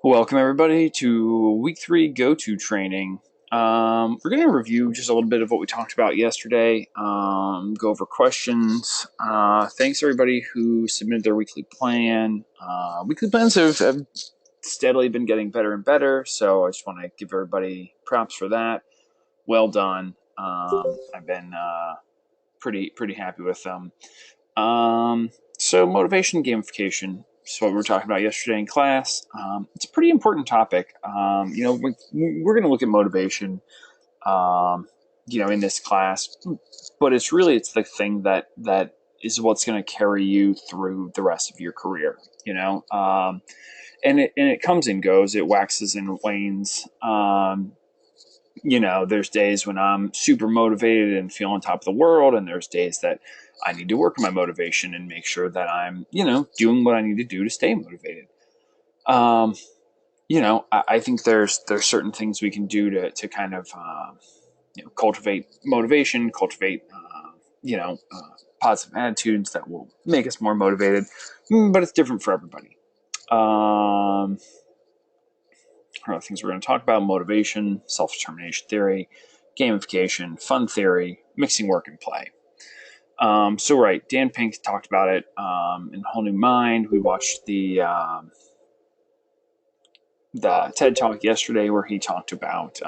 Welcome everybody to week 3 go-to training. We're going to review just a little bit of what we talked about yesterday, go over questions. Thanks everybody who submitted their weekly plan. Weekly plans have steadily been getting better and better, so I just want to give everybody props for that. Well done. I've been pretty happy with them. So motivation gamification. So what we were talking about yesterday in class. It's a pretty important topic. We're going to look at motivation, in this class, but it's the thing that is what's going to carry you through the rest of your career. And it comes and goes. It waxes and wanes. There's days when I'm super motivated and feel on top of the world, and there's days that I need to work on my motivation and make sure that I'm, doing what I need to do to stay motivated. I think there's certain things we can do to kind of, cultivate motivation, cultivate, positive attitudes that will make us more motivated, but it's different for everybody. Things we're going to talk about: motivation, self-determination theory, gamification, fun theory, mixing work and play. Dan Pink talked about it in Whole New Mind. We watched the TED Talk yesterday where he talked about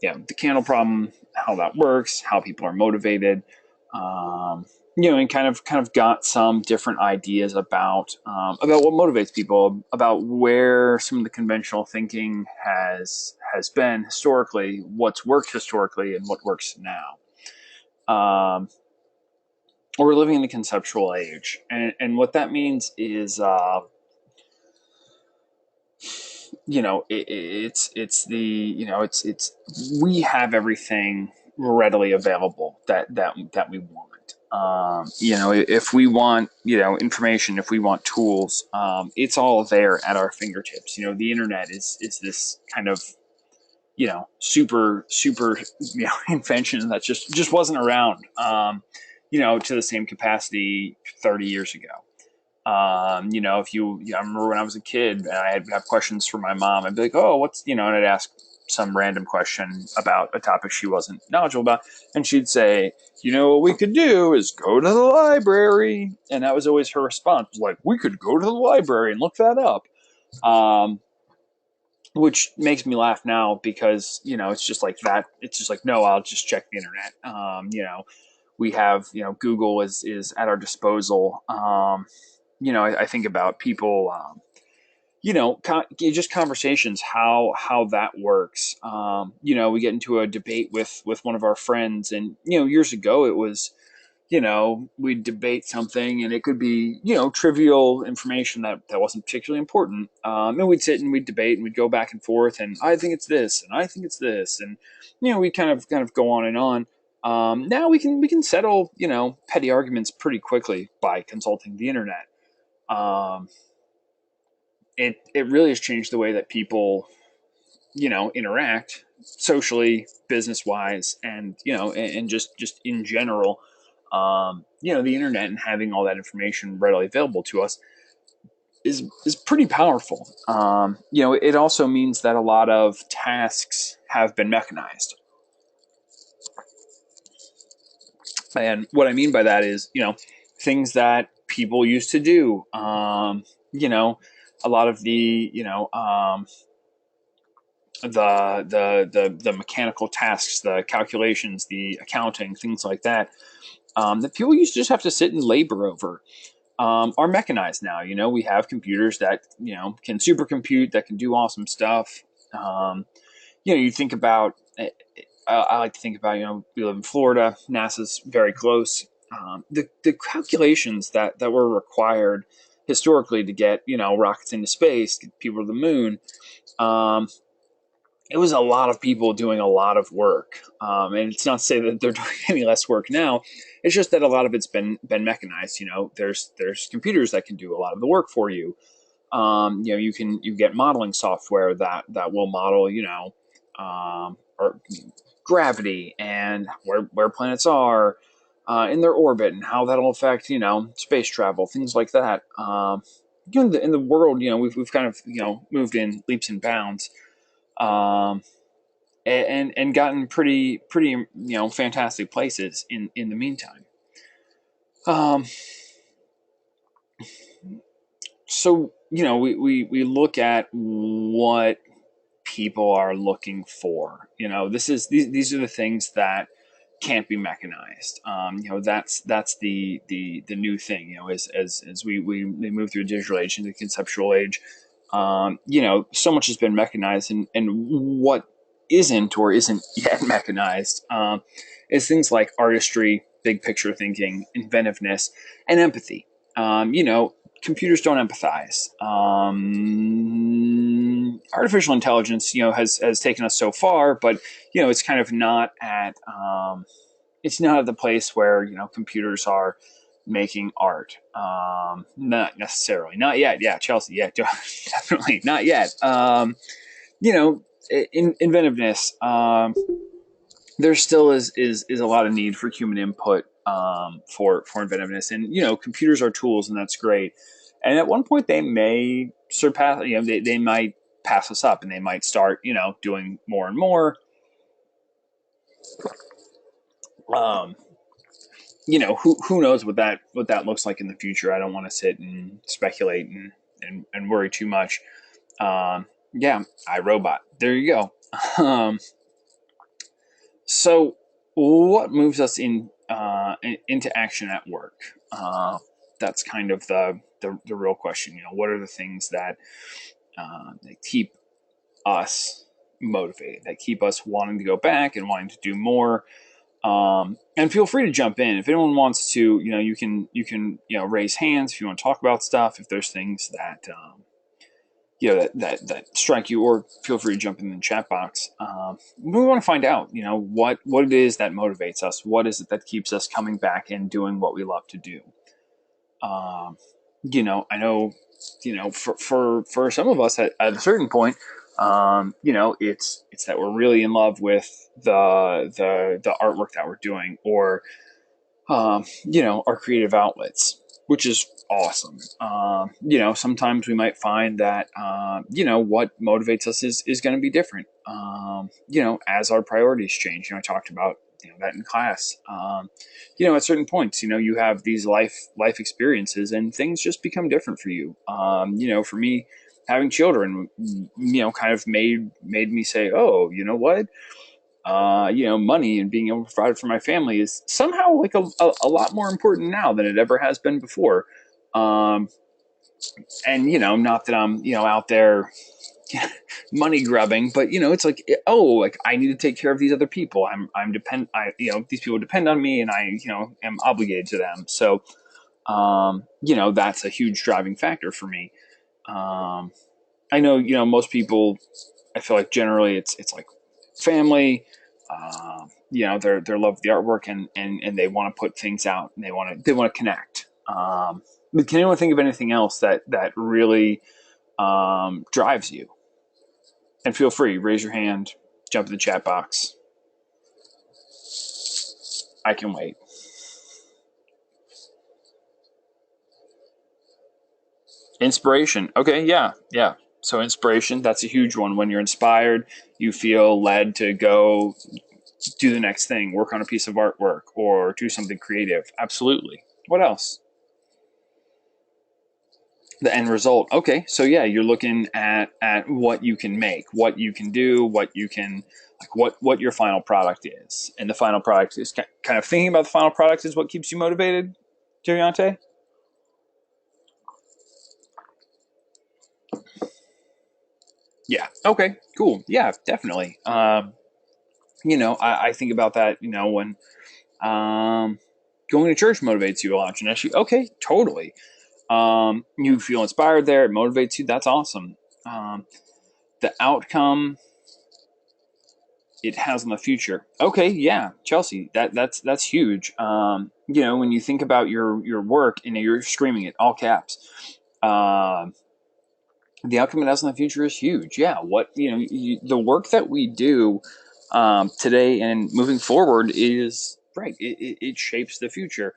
the candle problem, how that works, how people are motivated. And kind of got some different ideas about what motivates people, about where some of the conventional thinking has been historically, what's worked historically, and what works now. We're living in a conceptual age, and what that means is, we have everything readily available that we want. If we want, information, if we want tools, it's all there at our fingertips. The internet is this kind of, super, invention that just wasn't around, to the same capacity 30 years ago. I remember when I was a kid and I had have questions for my mom, I'd be like, oh, and I'd ask some random question about a topic she wasn't knowledgeable about. And she'd say, what we could do is go to the library. And that was always her response, like, we could go to the library and look that up. Which makes me laugh now because, it's just like that. It's just like, no, I'll just check the internet. We have, Google is at our disposal. I think about people, just conversations, how that works. We get into a debate with one of our friends, and, years ago it was, we'd debate something and it could be, trivial information that wasn't particularly important. And we'd sit and we'd debate and we'd go back and forth, and I think it's this, and I think it's this. And, we kind of go on and on. Now we can settle, petty arguments pretty quickly by consulting the internet. It really has changed the way that people, interact socially, business wise, and, and just in general. The internet and having all that information readily available to us is pretty powerful. It also means that a lot of tasks have been mechanized. And what I mean by that is, things that people used to do, a lot of the, the mechanical tasks, the calculations, the accounting, things like that, that people used to just have to sit and labor over, are mechanized now. We have computers that, can supercompute, that can do awesome stuff. You think about, I like to think about, we live in Florida, NASA's very close. The calculations that were required historically to get, rockets into space, get people to the moon, it was a lot of people doing a lot of work. And it's not to say that they're doing any less work now. It's just that a lot of it's been mechanized. There's computers that can do a lot of the work for you. You get modeling software that will model, or gravity and where planets are in their orbit and how that'll affect, space travel, things like that. in the world, we've kind of moved in leaps and bounds, um, and gotten pretty fantastic places in the meantime. Um, so we look at what people are looking for. These are the things that can't be mechanized. That's the new thing. As we move through the digital age into the conceptual age, so much has been mechanized, and what isn't or isn't yet mechanized is things like artistry, big picture thinking, inventiveness, and empathy. Computers don't empathize. Artificial intelligence, has taken us so far, but it's kind of not at it's not at the place where computers are making art. Not necessarily, not yet. Yeah, Chelsea. Yeah, definitely not yet. You know, inventiveness. There still is a lot of need for human input for inventiveness, and computers are tools, and that's great. And at one point, they may surpass. They might pass us up, and they might start doing more and more. Um, who knows what that looks like in the future. I don't want to sit and speculate and worry too much. Yeah, iRobot. There you go. So what moves us into action at work? That's kind of the real question. What are the things that keep us motivated, that keep us wanting to go back and wanting to do more? And feel free to jump in if anyone wants to. You can raise hands if you want to talk about stuff. If there's things that that strike you, or feel free to jump in the chat box. We want to find out, what it is that motivates us. What is it that keeps us coming back and doing what we love to do? I know, for some of us at a certain point, it's that we're really in love with the artwork that we're doing, or our creative outlets, which is awesome. Sometimes we might find that, what motivates us is going to be different, as our priorities change. I talked about, that in class. At certain points, you have these life experiences, and things just become different for you. For me, having children, kind of made me say, oh, you know what? Money and being able to provide for my family is somehow like a lot more important now than it ever has been before. And not that I'm out there money grubbing, but it's like, oh, like I need to take care of these other people. These people depend on me, and I am obligated to them. So that's a huge driving factor for me. I know most people, I feel like generally it's like family, their love of the artwork, and they want to put things out, and they want to connect. But can anyone think of anything else that really drives you? And feel free, raise your hand, jump in the chat box. I can wait. Inspiration. Okay, yeah. So inspiration, that's a huge one. When you're inspired, you feel led to go do the next thing, work on a piece of artwork, or do something creative. Absolutely. What else? The end result. Okay, so yeah, you're looking at what you can make, what you can do, what your final product is. And the final product is kind of thinking about the final product is what keeps you motivated, Jeriante? Yeah. Okay. Cool. Yeah. Definitely. I think about that. When going to church motivates you a lot, Janeshi. Okay. Totally. You feel inspired there. It motivates you. That's awesome. The outcome it has on the future. Okay. Yeah. Chelsea. That's huge. When you think about your work and you're screaming it all caps. The outcome it has in the future is huge. Yeah, the work that we do today and moving forward is right. It shapes the future.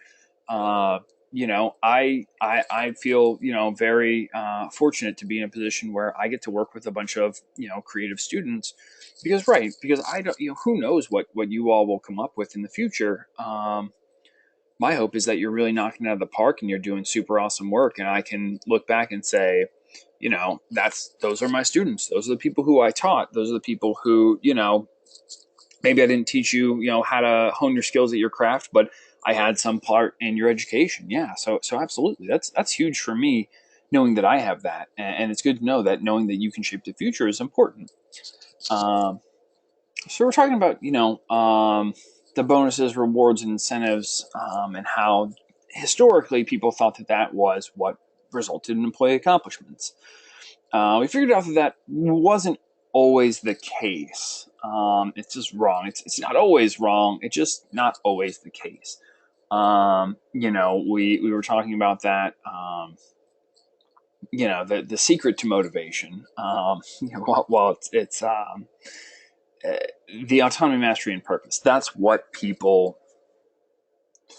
I feel, very fortunate to be in a position where I get to work with a bunch of, creative students because I don't, who knows what you all will come up with in the future. My hope is that you're really knocking it out of the park and you're doing super awesome work. And I can look back and say, those are my students. Those are the people who I taught. Those are the people who, maybe I didn't teach you, how to hone your skills at your craft, but I had some part in your education. Yeah. So absolutely. That's huge for me, knowing that I have that. And it's good to know that knowing that you can shape the future is important. Um, so we're talking about, the bonuses, rewards, and incentives, and how historically people thought that was what resulted in employee accomplishments. We figured out that wasn't always the case. It's just wrong. It's not always wrong. It's just not always the case. We were talking about that. The secret to motivation. Well, it's the autonomy, mastery, and purpose. That's what people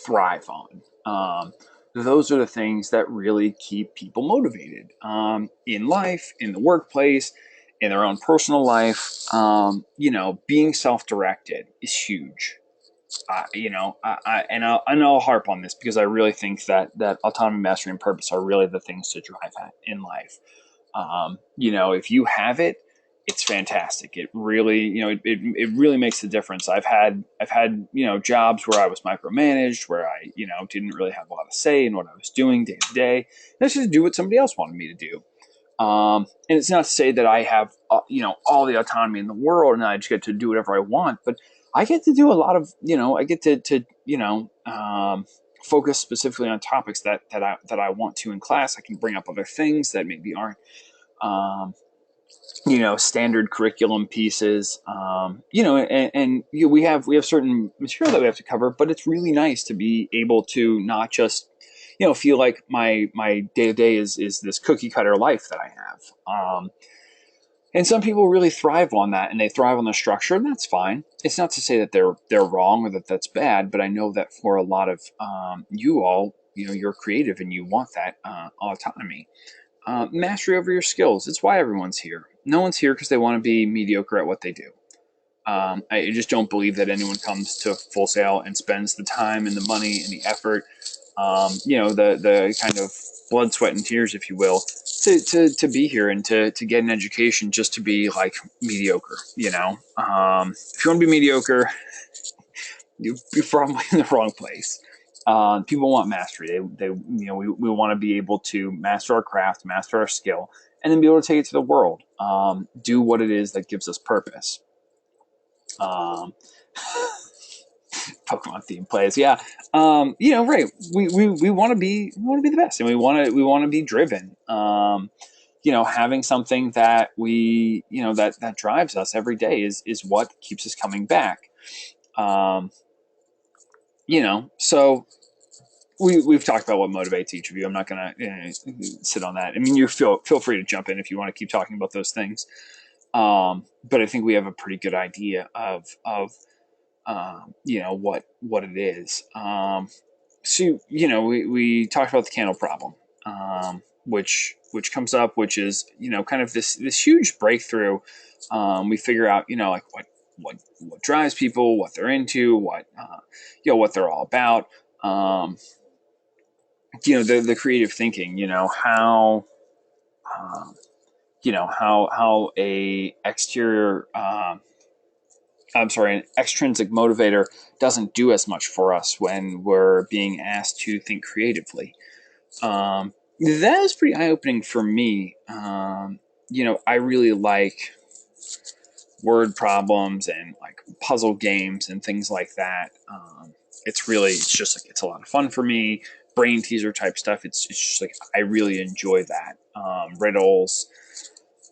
thrive on. Those are the things that really keep people motivated in life, in the workplace, in their own personal life. Being self-directed is huge. I'll harp on this because I really think that autonomy, mastery, and purpose are really the things to drive at in life. If you have it, it's fantastic. It really, it really makes the difference. I've had jobs where I was micromanaged, where I, didn't really have a lot of say in what I was doing day to day. I just do what somebody else wanted me to do. And it's not to say that I have, all the autonomy in the world and I just get to do whatever I want, but I get to do a lot of, I get to focus specifically on topics that I want to in class. I can bring up other things that maybe aren't, um, standard curriculum pieces. We have certain material that we have to cover, but it's really nice to be able to not just, feel like my day to day is this cookie cutter life that I have. And some people really thrive on that, and they thrive on the structure, and that's fine. It's not to say that they're wrong or that that's bad, but I know that for a lot of you all, you're creative and you want that autonomy. Mastery over your skills. It's why everyone's here. No one's here because they want to be mediocre at what they do. I just don't believe that anyone comes to Full Sail and spends the time and the money and the effort, the kind of blood, sweat, and tears, if you will, to be here and to get an education just to be like mediocre. If you want to be mediocre, you're probably in the wrong place. People want mastery. We want to be able to master our craft, master our skill, and then be able to take it to the world. Do what it is that gives us purpose. Pokemon theme plays, yeah. Right. We want to be the best, and we want to be driven. Having something that we that drives us every day is what keeps us coming back. So we've talked about what motivates each of you. I'm not gonna sit on that. I mean, you feel free to jump in if you want to keep talking about those things. But I think we have a pretty good idea of what it is. So we talked about the candle problem, which comes up, which is kind of this huge breakthrough. We figure out like what drives people, what they're into, what they're all about. The creative thinking. How. How a exterior. An extrinsic motivator doesn't do as much for us when we're being asked to think creatively. That is pretty eye-opening for me. I really like word problems and like puzzle games and things like that. It's a lot of fun for me. Brain teaser type stuff. It's just like I really enjoy that. Riddles.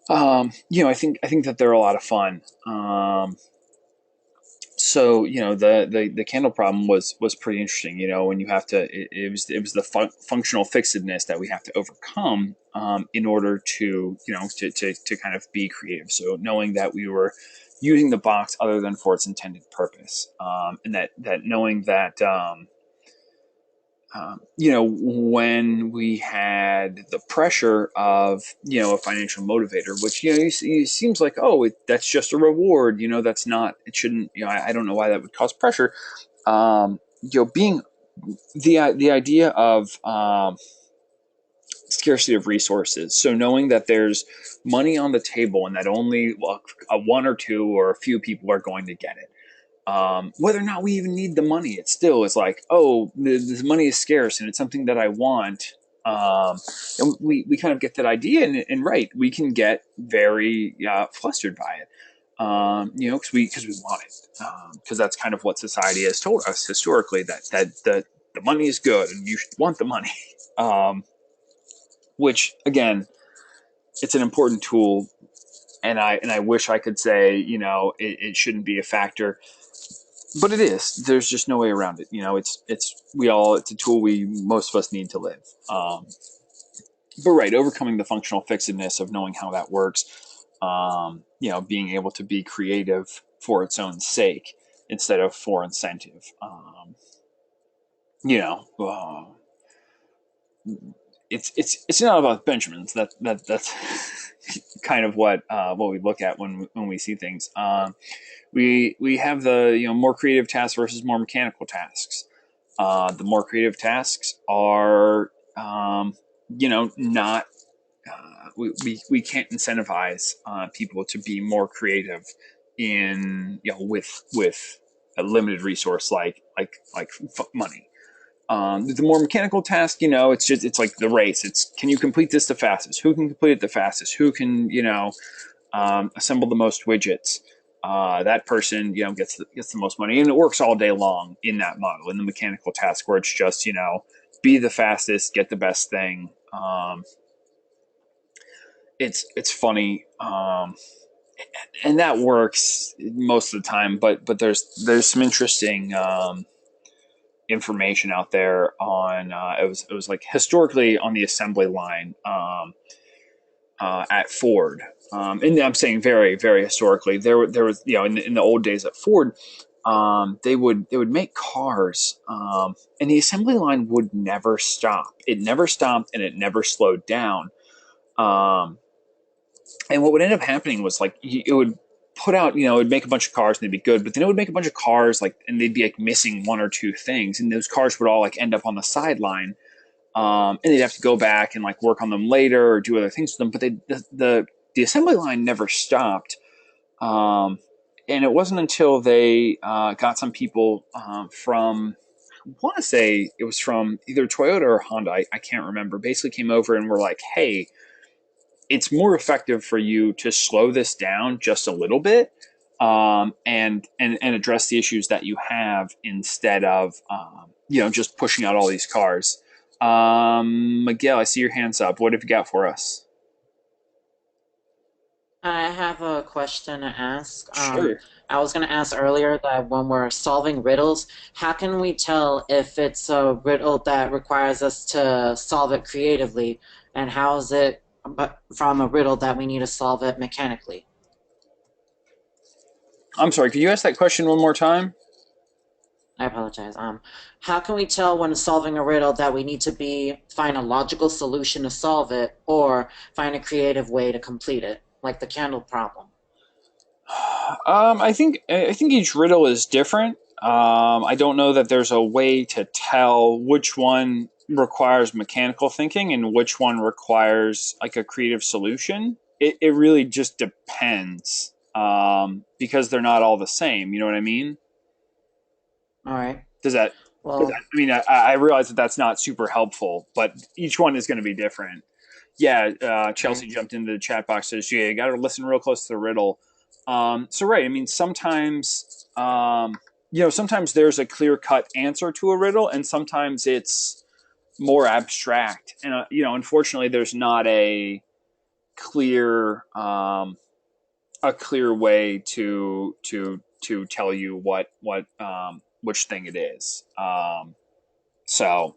I think that they're a lot of fun. So the candle problem was pretty interesting. When you have to, it was the functional fixedness that we have to overcome in order to to kind of be creative. So knowing that we were using the box other than for its intended purpose, and that knowing that when we had the pressure of, a financial motivator, which, it seems like, oh, that's just a reward, that's not, it shouldn't, I don't know why that would cause pressure. Being the idea of scarcity of resources. So knowing that there's money on the table and that only a one or two or a few people are going to get it. Whether or not we even need the money, it still is like, oh, the money is scarce and it's something that I want. And we kind of get that idea, and right, we can get very flustered by it. Because we want it, because that's kind of what society has told us historically, that the money is good and you should want the money. Um, which again, it's an important tool, and I wish I could say, it shouldn't be a factor, but it is. There's just no way around it. It's a tool we most of us need to live. But right, overcoming the functional fixedness of knowing how that works, being able to be creative for its own sake instead of for incentive. You know, it's not about Benjamins. That's kind of what we look at when we see things. We have the, more creative tasks versus more mechanical tasks. The more creative tasks are, not, we can't incentivize people to be more creative in, with a limited resource like money. The more mechanical task, it's like the race. It's, can you complete this the fastest? Who can complete it the fastest? Who can, assemble the most widgets? That person, gets the most money, and it works all day long in that model. In the mechanical task, where it's just, be the fastest, get the best thing. It's funny, and that works most of the time. But there's some interesting information out there on, it was like historically on the assembly line, at Ford. And I'm saying very, very historically. There was, in the old days at Ford, they would make cars, and the assembly line would never stop. It never stopped, and it never slowed down. Um, and what would end up happening was, like, it would put out, it would make a bunch of cars and they'd be good, but then it would make a bunch of cars, like, and they'd be like missing one or two things, and those cars would all like end up on the sideline. And they'd have to go back and like work on them later or do other things with them. But the assembly line never stopped. And it wasn't until they got some people from, I want to say it was from either Toyota or Honda, I can't remember, basically came over and were like, hey, it's more effective for you to slow this down just a little bit, and address the issues that you have, instead of, just pushing out all these cars. Miguel, I see your hands up. What have you got for us? I have a question to ask. Sure. I was going to ask earlier that when we're solving riddles, how can we tell if it's a riddle that requires us to solve it creatively, and how is it from a riddle that we need to solve it mechanically? I'm sorry. Could you ask that question one more time? I apologize. How can we tell when solving a riddle that we need to find a logical solution to solve it, or find a creative way to complete it, like the candle problem? I think each riddle is different. I don't know that there's a way to tell which one requires mechanical thinking and which one requires like a creative solution. It really just depends, because they're not all the same. You know what I mean? All right. Does that? Well, I mean, I realize that that's not super helpful, but each one is going to be different. Yeah, all right. Chelsea jumped into the chat box, says, "Yeah, you got to listen real close to the riddle." So right, I mean, sometimes there's a clear cut answer to a riddle, and sometimes it's more abstract. And unfortunately, there's not clear a clear way to tell you what which thing it is. So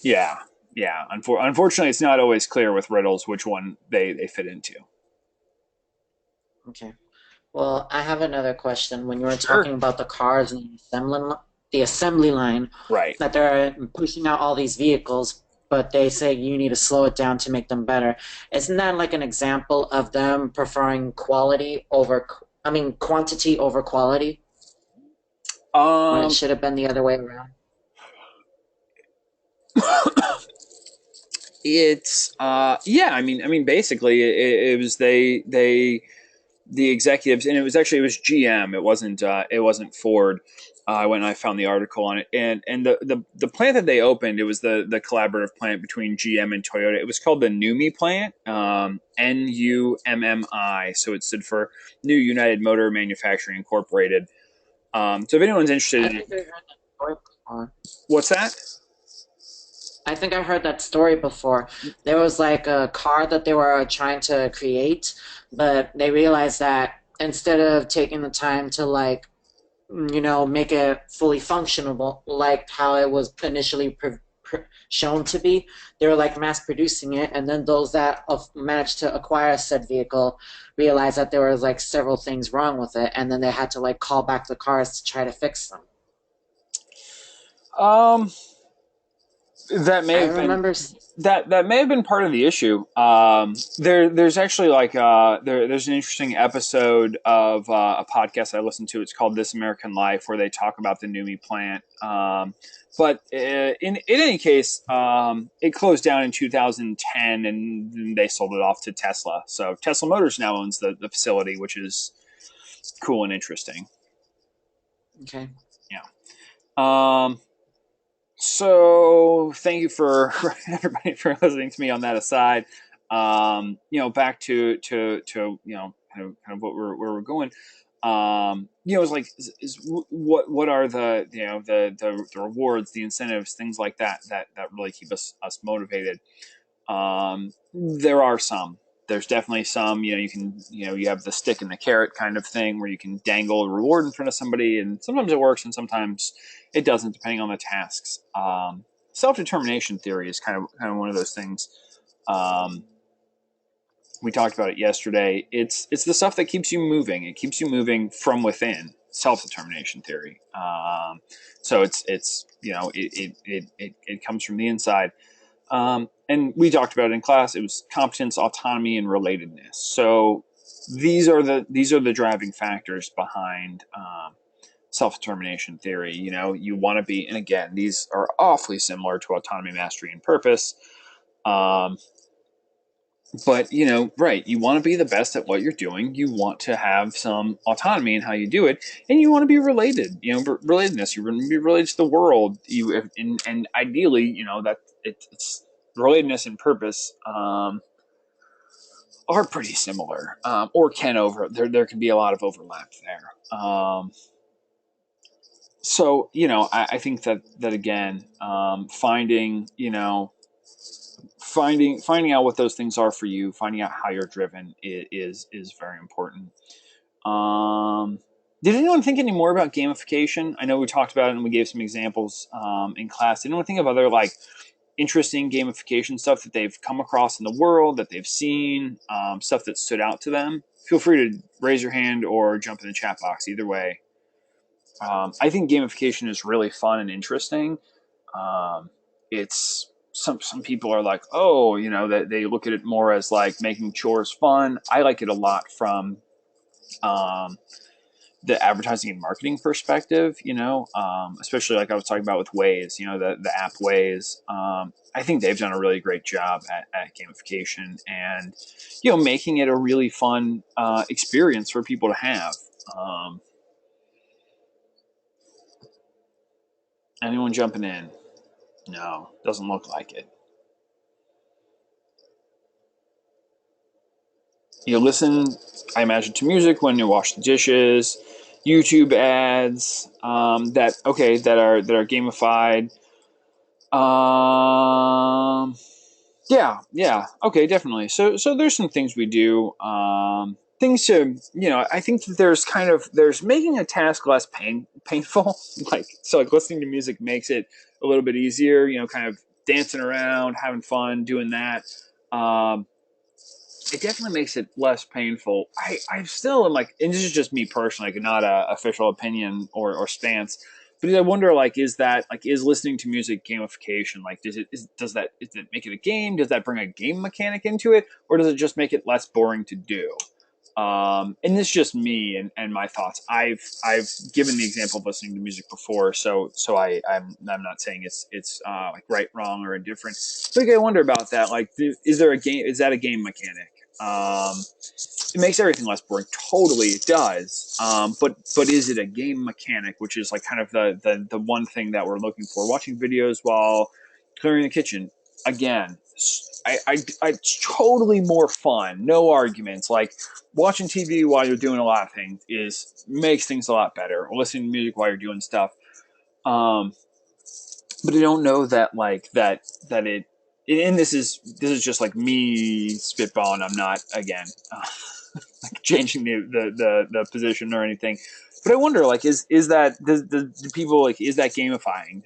yeah, yeah. Unfortunately, it's not always clear with riddles which one they fit into. Okay. Well, I have another question. When you were Sure. talking about the cars and the assembly, the assembly line Right. that they're pushing out all these vehicles, but they say you need to slow it down to make them better. Isn't that like an example of them preferring quantity over quality when it Um, should have been the other way around? it's yeah. I mean, basically, it was the executives, and it was GM. It wasn't Ford. I went and I found the article on it, and the plant that they opened, it was the collaborative plant between GM and Toyota. It was called the NUMMI plant, NUMMI. So it stood for New United Motor Manufacturing Incorporated. So if anyone's interested I in it, think I heard that story before. what's that? I think I heard that story before. There was like a car that they were trying to create, but they realized that instead of taking the time to make it fully functional, like how it was initially shown to be, they were like mass producing it, and then those that managed to acquire said vehicle realized that there was like several things wrong with it, and then they had to like call back the cars to try to fix them. Um, that may I have been remember. that may have been part of the issue. There's actually like there's an interesting episode of a podcast I listened to. It's called This American Life, where they talk about the NUMMI plant. But in any case, it closed down in 2010, and then they sold it off to Tesla. So Tesla Motors now owns the facility, which is cool and interesting. Okay. Yeah. Um, So thank you for everybody for listening to me on that aside. Back to kind of what we're where we're going. It's like what are the rewards, the incentives, things like that really keep us motivated. There are some. There's definitely some. You have the stick and the carrot kind of thing where you can dangle a reward in front of somebody, and sometimes it works, and sometimes it doesn't, depending on the tasks. Self determination theory is kind of one of those things. Um, we talked about it yesterday. It's the stuff that keeps you moving. It keeps you moving from within. Self determination theory. So it comes from the inside. And we talked about it in class. It was competence, autonomy, and relatedness. So these are the driving factors behind self determination theory. You want to be, and again, these are awfully similar to autonomy, mastery, and purpose. Um, but right, you want to be the best at what you're doing. You want to have some autonomy in how you do it, and you want to be related. Relatedness. You want to be related to the world. And ideally, that it's relatedness and purpose are pretty similar, or can over there. There can be a lot of overlap there. So I think that again, finding out what those things are for you, finding out how you're driven is very important. Um, did anyone think any more about gamification? I know we talked about it and we gave some examples in class. Did anyone think of other like interesting gamification stuff that they've come across in the world, that they've seen, stuff that stood out to them? Feel free to raise your hand or jump in the chat box. Either way, I think gamification is really fun and interesting. It's some people are like, oh, that they look at it more as like making chores fun. I like it a lot from um, the advertising and marketing perspective. Especially like I was talking about with Waze. The app Waze. I think they've done a really great job at gamification and making it a really fun experience for people to have. Um, Anyone jumping in? No, doesn't look like it. You listen, I imagine, to music when you wash the dishes, YouTube ads that are gamified. Um, yeah, okay, definitely. So there's some things we do. Things to I think that there's making a task less painful. Like listening to music makes it a little bit easier. Kind of dancing around, having fun, doing that. Um, it definitely makes it less painful. I still am like, and this is just me personally, like not a official opinion or stance. but I wonder, like, is listening to music gamification? Like, does it make it a game? Does that bring a game mechanic into it, or does it just make it less boring to do? And this is just me and my thoughts. I've given the example of listening to music before, so I'm not saying it's like right, wrong, or indifferent. But I wonder about that. Like, is there a game? Is that a game mechanic? It makes everything less boring. Totally, it does. But is it a game mechanic, which is like kind of the one thing that we're looking for? Watching videos while clearing the kitchen, again. It's totally more fun. No arguments. Like watching TV while you're doing a lot of things is makes things a lot better. Or listening to music while you're doing stuff. Um, but I don't know that like that it. And this is just like me spitballing. I'm not again. Like changing the position or anything. But I wonder, like, is that do people like is that gamifying?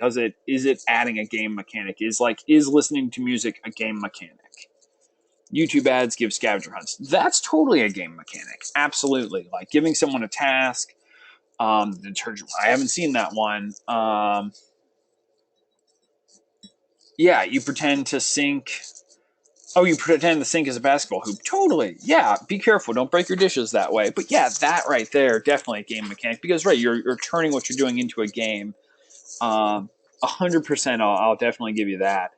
Is it adding a game mechanic? Is listening to music a game mechanic? YouTube ads give scavenger hunts. That's totally a game mechanic. Absolutely, like giving someone a task. The detergent. I haven't seen that one. Yeah, you pretend to sink. Oh, you pretend the sink is a basketball hoop. Totally. Yeah, be careful. Don't break your dishes that way. But yeah, that right there, definitely a game mechanic. Because, right, you're turning what you're doing into a game. 100%, I'll definitely give you that.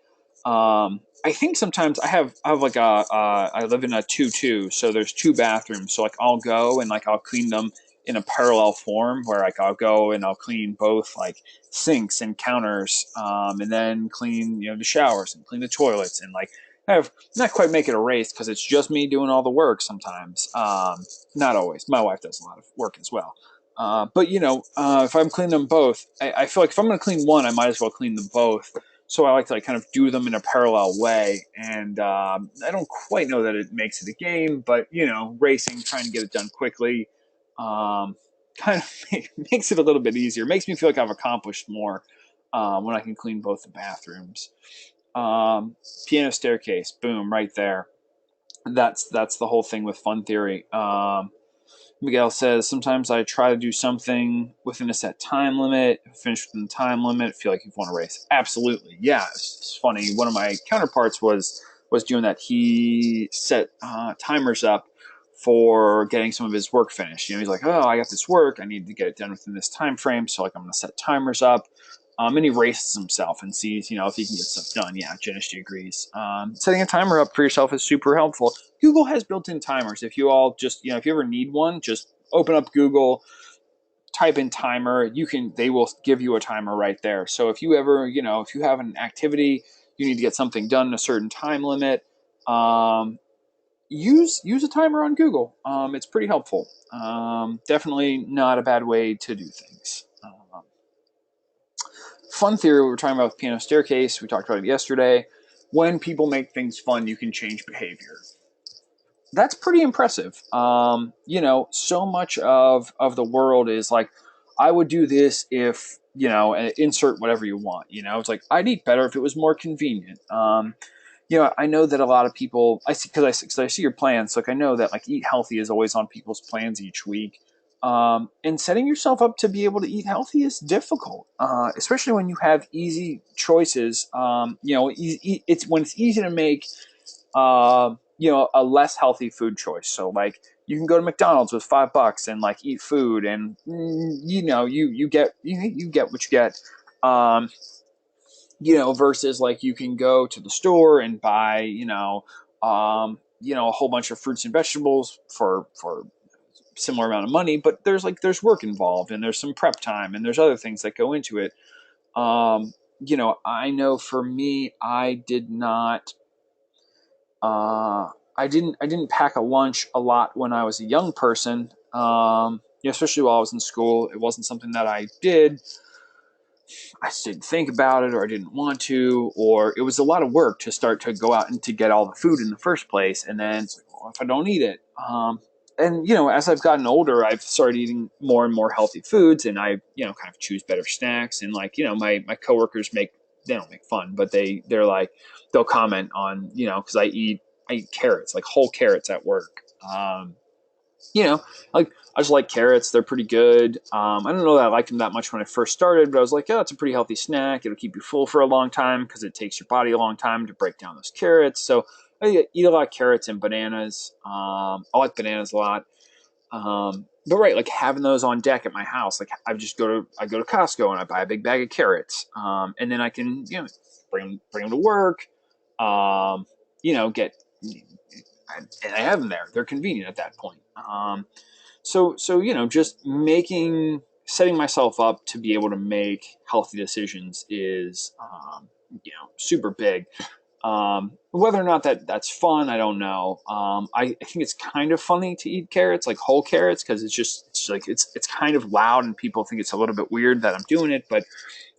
I think sometimes I have like I live in a 2-2, so there's two bathrooms. So like I'll go and like I'll clean them in a parallel form where like I'll go and I'll clean both like sinks and counters, and then clean the showers and clean the toilets and like I have not quite make it a race because it's just me doing all the work sometimes. Not always. My wife does a lot of work as well. But if I'm cleaning them both, I feel like if I'm going to clean one, I might as well clean them both. So I like to like kind of do them in a parallel way, and I don't quite know that it makes it a game, but racing, trying to get it done quickly, kind of makes it a little bit easier. Makes me feel like I've accomplished more when I can clean both the bathrooms. Um, Piano staircase, boom, right there. That's the whole thing with fun theory. Miguel says, sometimes I try to do something within a set time limit, finish within the time limit, feel like you've won a race. Absolutely. Yeah, it's funny. One of my counterparts was doing that. He set timers up for getting some of his work finished. He's like, oh, I got this work. I need to get it done within this time frame. So like I'm going to set timers up. And he races himself and sees, if he can get stuff done. Yeah, Genesty agrees. Setting a timer up for yourself is super helpful. Google has built-in timers. If you all just, if you ever need one, just open up Google, type in timer. They will give you a timer right there. So if you ever, if you have an activity, you need to get something done in a certain time limit, use a timer on Google. It's pretty helpful. Definitely not a bad way to do things. Fun theory we were talking about with piano staircase. We talked about it yesterday. When people make things fun, you can change behavior. That's pretty impressive. So much of the world is like, I would do this if insert whatever you want. It's like I'd eat better if it was more convenient. I know that a lot of people I see because I see your plans. Like I know that like eat healthy is always on people's plans each week. And setting yourself up to be able to eat healthy is difficult, especially when you have easy choices. It's when it's easy to make a less healthy food choice. So like you can go to McDonald's with $5 and like eat food, and you get what you get. Versus like you can go to the store and buy a whole bunch of fruits and vegetables for similar amount of money, but there's work involved and there's some prep time and there's other things that go into it. I know for me, I did not I didn't pack a lunch a lot when I was a young person. Especially while I was in school, it wasn't something that I did. I just didn't think about it, or I didn't want to, or it was a lot of work to start to go out and to get all the food in the first place. And then it's like, well, if I don't eat it, and as I've gotten older, I've started eating more and more healthy foods, and I kind of choose better snacks. And like my coworkers they don't make fun, but they're like they'll comment on because I eat carrots, like whole carrots at work. you know, like I just like carrots. They're pretty good. I don't know that I liked them that much when I first started, but I was like, yeah, it's a pretty healthy snack. It'll keep you full for a long time because it takes your body a long time to break down those carrots. So I eat a lot of carrots and bananas. I like bananas a lot. But right, like having those on deck at my house, like I go to Costco and I buy a big bag of carrots, and then I can bring them to work, um, get and I have them there. They're convenient at that point. So just setting myself up to be able to make healthy decisions is super big. Whether or not that's fun, I don't know. I think it's kind of funny to eat carrots, like whole carrots, because it's kind of loud and people think it's a little bit weird that I'm doing it. But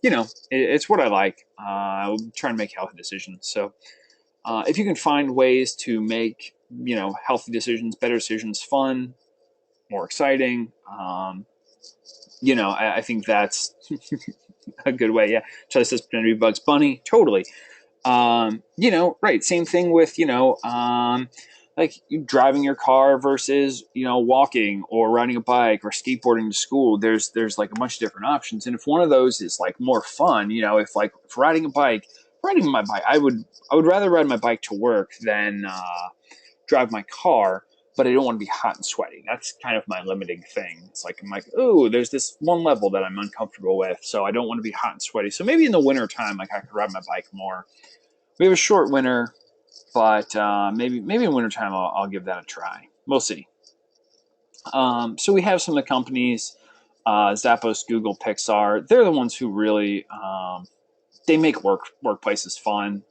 it's what I like. I'm trying to make healthy decisions. So if you can find ways to make healthy decisions, better decisions, fun, more exciting, I think that's a good way. Yeah, Charlie says pretend to be Bugs Bunny. Totally. Right. Same thing with, like driving your car versus, walking or riding a bike or skateboarding to school. There's like a bunch of different options. And if one of those is like more fun, if riding my bike, I would rather ride my bike to work than drive my car, but I don't want to be hot and sweaty. That's kind of my limiting thing. It's like I'm like, oh, there's this one level that I'm uncomfortable with, so I don't want to be hot and sweaty. So maybe in the winter time, like I could ride my bike more. We have a short winter, but maybe in wintertime I'll give that a try. We'll see. So we have some of the companies, Zappos, Google, Pixar. They're the ones who really they make workplaces fun.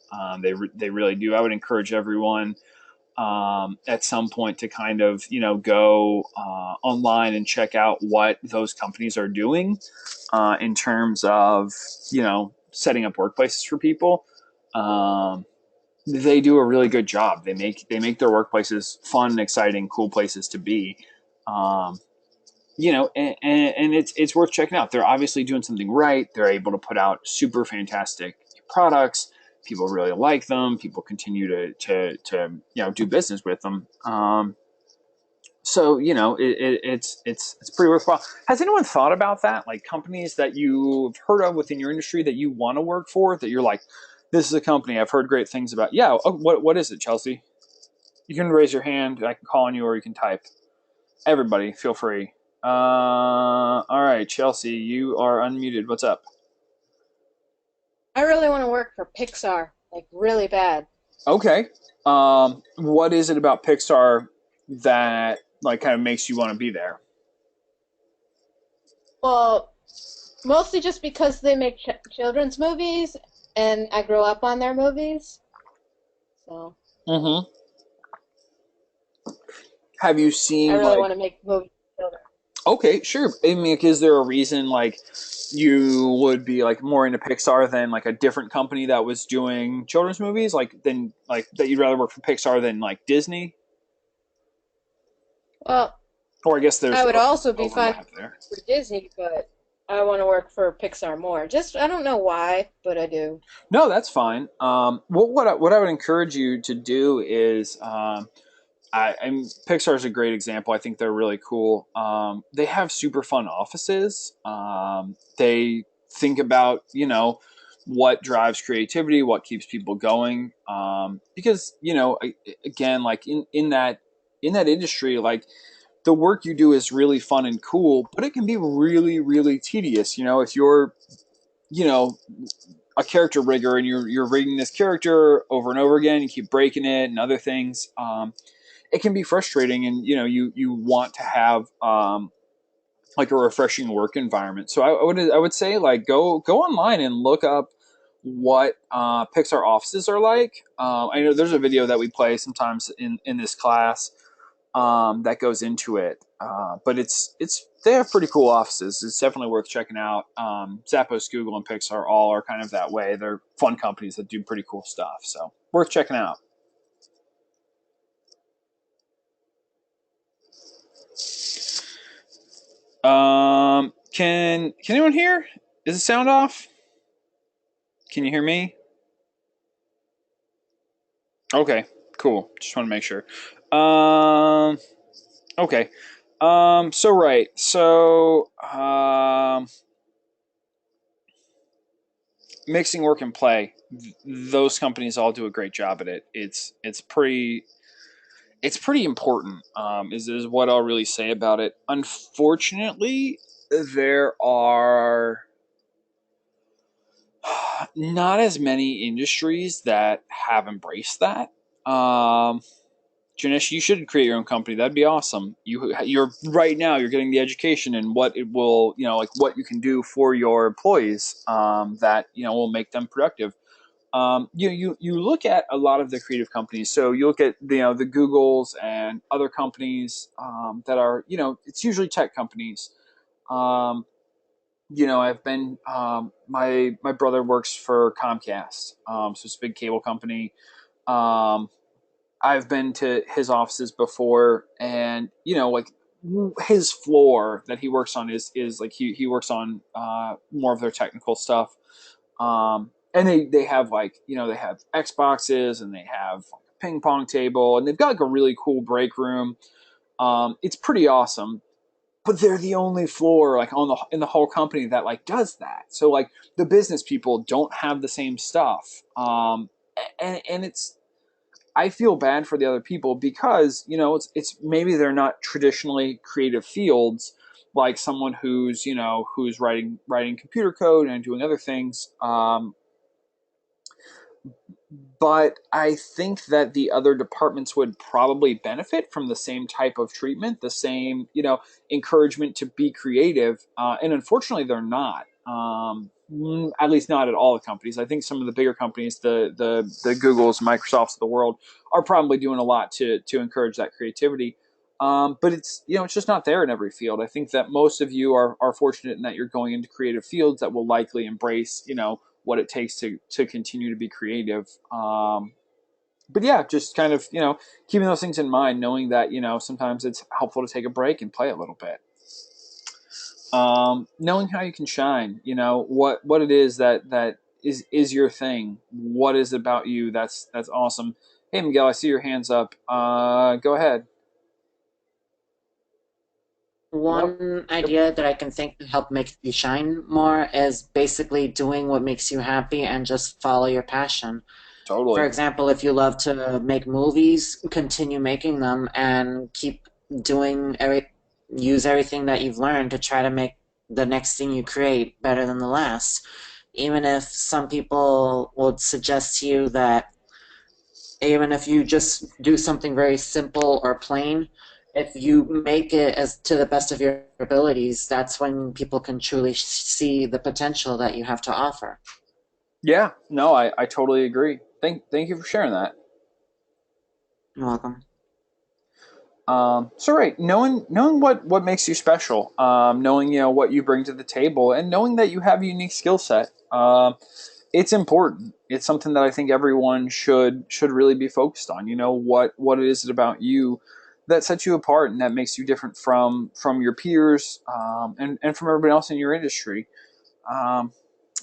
They really do. I would encourage everyone at some point to kind of go online and check out what those companies are doing in terms of setting up workplaces for people. They do a really good job. They make their workplaces fun, exciting, cool places to be. Um, and it's worth checking out. They're obviously doing something right. They're able to put out super fantastic products. People really like them. People continue to do business with them. So it's pretty worthwhile. Has anyone thought about that? Like companies that you've heard of within your industry that you want to work for, that you're like, this is a company I've heard great things about. Yeah. Oh, what is it, Chelsea? You can raise your hand. I can call on you, or you can type. Everybody, feel free. All right, Chelsea, you are unmuted. What's up? I really want to work for Pixar, like really bad. Okay. What is it about Pixar that like kind of makes you want to be there? Well, mostly just because they make children's movies, and I grew up on their movies. So Mm-hmm. Have you I seen really like? want to make movies for children. Okay, sure. I mean, like, is there a reason like you would be like more into Pixar than like a different company that was doing children's movies, like than like that you'd rather work for Pixar than like Disney? Well, Or I guess there's I would also be fine overlap there. for Disney, but I want to work for Pixar more. Just I don't know why, but I do. No, that's fine. What I would encourage you to do is, Pixar is a great example. I think they're really cool. They have super fun offices. They think about what drives creativity, what keeps people going. Because again, like in that industry, like the work you do is really fun and cool, but it can be really really tedious. If you're you know a character rigger and you're rigging this character over and over again, you keep breaking it and other things. It can be frustrating, and you want to have like a refreshing work environment. So I would say like go online and look up what Pixar offices are like. I know there's a video that we play sometimes in this class that goes into it. But it's they have pretty cool offices. It's definitely worth checking out. Zappos, Google, and Pixar all are kind of that way. They're fun companies that do pretty cool stuff. So worth checking out. Can anyone hear? Is the sound off? Can you hear me? Okay, cool. Just want to make sure. Um, Okay. So right. So mixing work and play. Those companies all do a great job at it. It's pretty important. Is what I'll really say about it. Unfortunately, there are not as many industries that have embraced that. Janesh, you should create your own company. That'd be awesome. You're right now. You're getting the education and what it will, like what you can do for your employees. That will make them productive. You look at a lot of the creative companies. So you look at the Googles and other companies that are it's usually tech companies. Um, I've been my brother works for Comcast, so it's a big cable company. Um, I've been to his offices before, and like his floor that he works on is like he works on more of their technical stuff. And they have like they have Xboxes and they have like a ping pong table and they've got like a really cool break room. It's pretty awesome, but they're the only floor like in the whole company that like does that. So like the business people don't have the same stuff. And it's I feel bad for the other people because it's maybe they're not traditionally creative fields like someone who's writing computer code and doing other things. But I think that the other departments would probably benefit from the same type of treatment, the same, encouragement to be creative. And unfortunately, they're not. At least not at all the companies. I think some of the bigger companies, the Googles, Microsofts of the world, are probably doing a lot to encourage that creativity. But it's just not there in every field. I think that most of you are fortunate in that you're going into creative fields that will likely embrace, what it takes to continue to be creative. But yeah, just kind of keeping those things in mind, knowing that sometimes it's helpful to take a break and play a little bit. Knowing how you can shine, what it is that is your thing. What is about you that's awesome. Hey Miguel, I see your hands up. Go ahead. Hello. One Yep. idea that I can think to help make you shine more is basically doing what makes you happy and just follow your passion. For Totally. example, if you love to make movies, continue making them and keep doing use everything that you've learned to try to make the next thing you create better than the last. Even if some people would suggest to you that even if you just do something very simple or plain, if you make it as to the best of your abilities, that's when people can truly see the potential that you have to offer. Yeah. No, I totally agree. Thank you for sharing that. You're welcome. So right, knowing what makes you special, knowing what you bring to the table, and knowing that you have a unique skill set. It's important. It's something that I think everyone should really be focused on. What it is about you that sets you apart and that makes you different from your peers, and from everybody else in your industry. Um,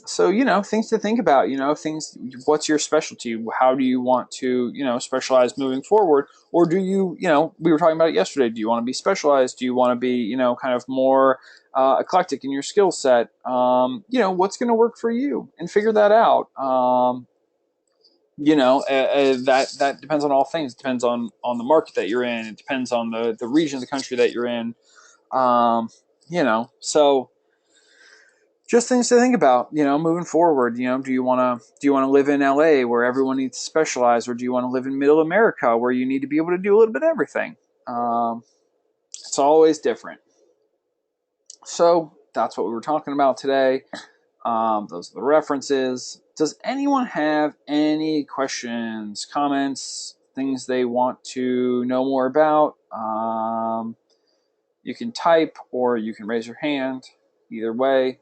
so things to think about. Things. What's your specialty? How do you want to specialize moving forward? Or do we were talking about it yesterday, do you want to be specialized? Do you want to be kind of more eclectic in your skill set? What's going to work for you, and figure that out. That depends on all things. It depends on the market that you're in. It depends on the region of the country that you're in. So just things to think about, moving forward. Do you want to live in LA where everyone needs to specialize, or do you want to live in middle America where you need to be able to do a little bit of everything? It's always different. So that's what we were talking about today. Those are the references. Does anyone have any questions, comments, things they want to know more about? You can type or you can raise your hand. Either way.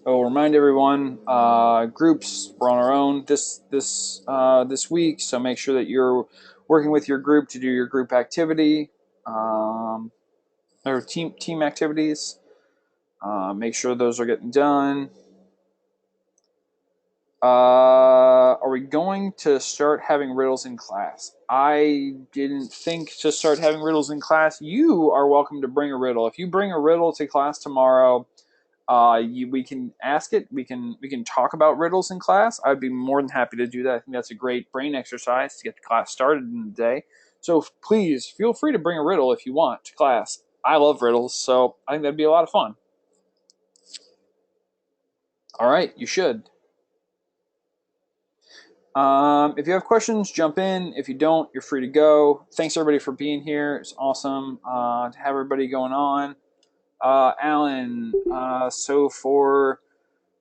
I'll remind everyone, groups, we're on our own this week, so make sure that you're working with your group to do your group activity, or team activities. Make sure those are getting done. Are are we going to start having riddles in class? I didn't think to start having riddles in class. You are welcome to bring a riddle. If you bring a riddle to class tomorrow, we can ask it. We can talk about riddles in class. I'd be more than happy to do that. I think that's a great brain exercise to get the class started in the day. So please feel free to bring a riddle if you want to class. I love riddles, so I think that'd be a lot of fun. All right, you should. If you have questions, jump in. If you don't, you're free to go. Thanks everybody for being here. It's awesome to have everybody going on. Alan, so for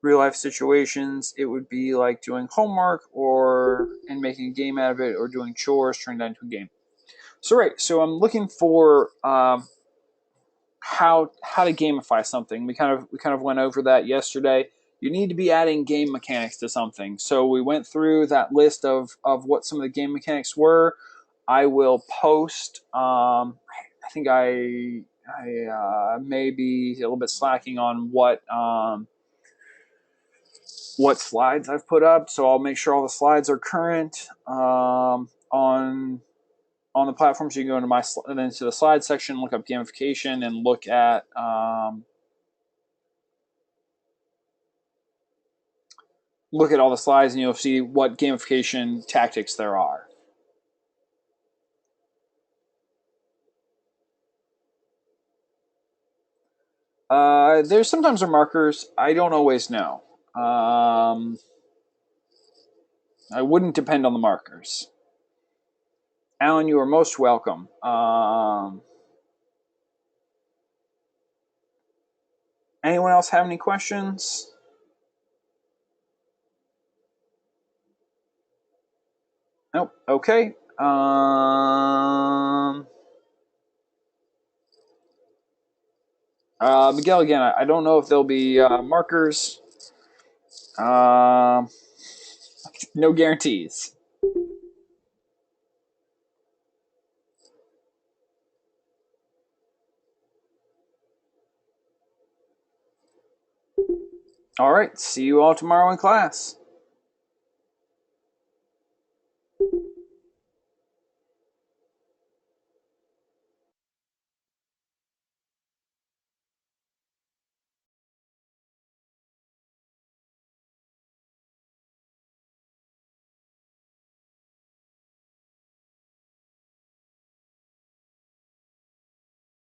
real life situations, it would be like doing homework and making a game out of it, or doing chores, turning that into a game. So right, so I'm looking for how to gamify something. We kind of went over that yesterday. You need to be adding game mechanics to something. So we went through that list of what some of the game mechanics were. I will post. I think I may be a little bit slacking on what slides I've put up, so I'll make sure all the slides are current on the platform. So you can go into the slide section, look up gamification, and look at all the slides, and you'll see what gamification tactics there are. There's sometimes are markers. I don't always know. I wouldn't depend on the markers. Alan, you are most welcome. Anyone else have any questions? Nope. Okay. Miguel, again, I don't know if there'll be markers. No guarantees. All right. See you all tomorrow in class.